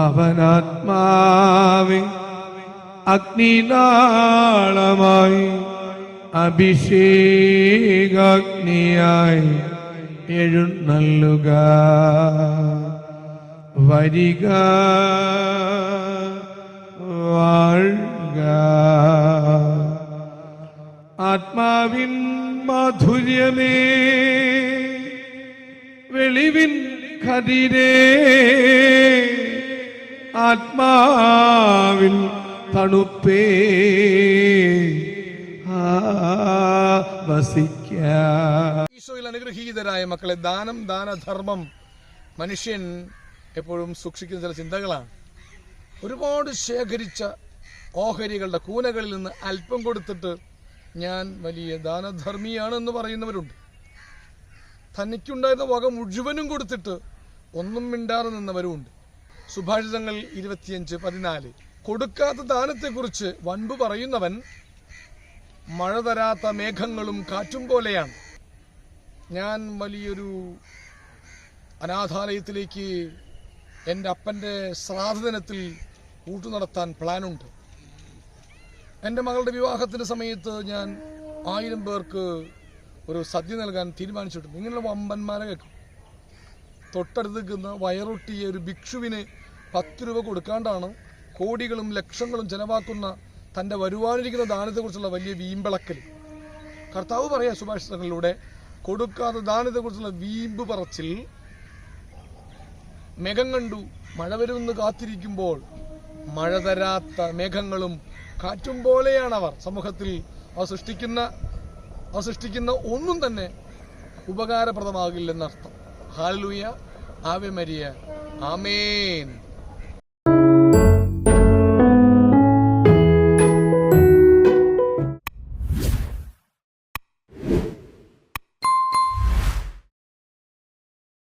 അവനാത്മാവെ അഗ്നിനാളമായി അഭിഷേകാഗ്നിയായി എഴുന്നള്ളുക. വരിക, വാഴുക. ആത്മാവിൻ മാധുര്യമേ, വെളിവിൻ കതിരേ, ആത്മാവിൻ തണുപ്പേ, ഈശോയിൽ അനുഗ്രഹീതരായ മക്കളെ, ദാനധർമ്മം മനുഷ്യൻ എപ്പോഴും സൂക്ഷിക്കുന്ന ചില ചിന്തകളാണ്. ഒരുപാട് ശേഖരിച്ച ഓഹരികളുടെ കൂനകളിൽ നിന്ന് അല്പം കൊടുത്തിട്ട് ഞാൻ വലിയ ദാനധർമ്മിയാണെന്ന് പറയുന്നവരുണ്ട്. തനിക്കുണ്ടായിരുന്ന വക മുഴുവനും കൊടുത്തിട്ട് ഒന്നും മിണ്ടാതെ നിന്നവരുമുണ്ട്. സുഭാഷിതങ്ങൾ 25:14 കൊടുക്കാത്ത ദാനത്തെക്കുറിച്ച് വൻപ് പറയുന്നവൻ മഴ തരാത്ത മേഘങ്ങളും കാറ്റും പോലെയാണ്. ഞാൻ വലിയൊരു അനാഥാലയത്തിലേക്ക് എൻ്റെ അപ്പൻ്റെ ശ്രാദ്ധദിനത്തിൽ ഊട്ടു നടത്താൻ പ്ലാനുണ്ട്. എൻ്റെ മകളുടെ വിവാഹത്തിൻ്റെ സമയത്ത് ഞാൻ 1000 പേർക്ക് ഒരു സദ്യ നൽകാൻ തീരുമാനിച്ചിട്ടുണ്ട്. ഇങ്ങനെയുള്ള വമ്പന്മാരെ കേൾക്കും. തൊട്ടടുത്ത് നിൽക്കുന്ന വയറൊട്ടിയ ഒരു ഭിക്ഷുവിന് 10 രൂപ കൊടുക്കാണ്ടാണ് കോടികളും ലക്ഷങ്ങളും ചെലവാക്കുന്ന തൻ്റെ വരുവാനിരിക്കുന്ന ദാനത്തെക്കുറിച്ചുള്ള വലിയ വീമ്പിളക്കൽ. കർത്താവ് പറയാം സുഭാഷിതങ്ങളിലൂടെ, കൊടുക്കാത്ത ദാനത്തെക്കുറിച്ചുള്ള വീമ്പ് പറച്ചിൽ. മേഘം കണ്ടു മഴ വരുമെന്ന് കാത്തിരിക്കുമ്പോൾ മഴ തരാത്ത മേഘങ്ങളും കാറ്റും പോലെയാണ് അവർ. സമൂഹത്തിൽ അവർ സൃഷ്ടിക്കുന്ന ഒന്നും തന്നെ ഉപകാരപ്രദമാകില്ലെന്നർത്ഥം. ഹല്ലേലൂയ, ആവേ മരിയ, ആമേൻ.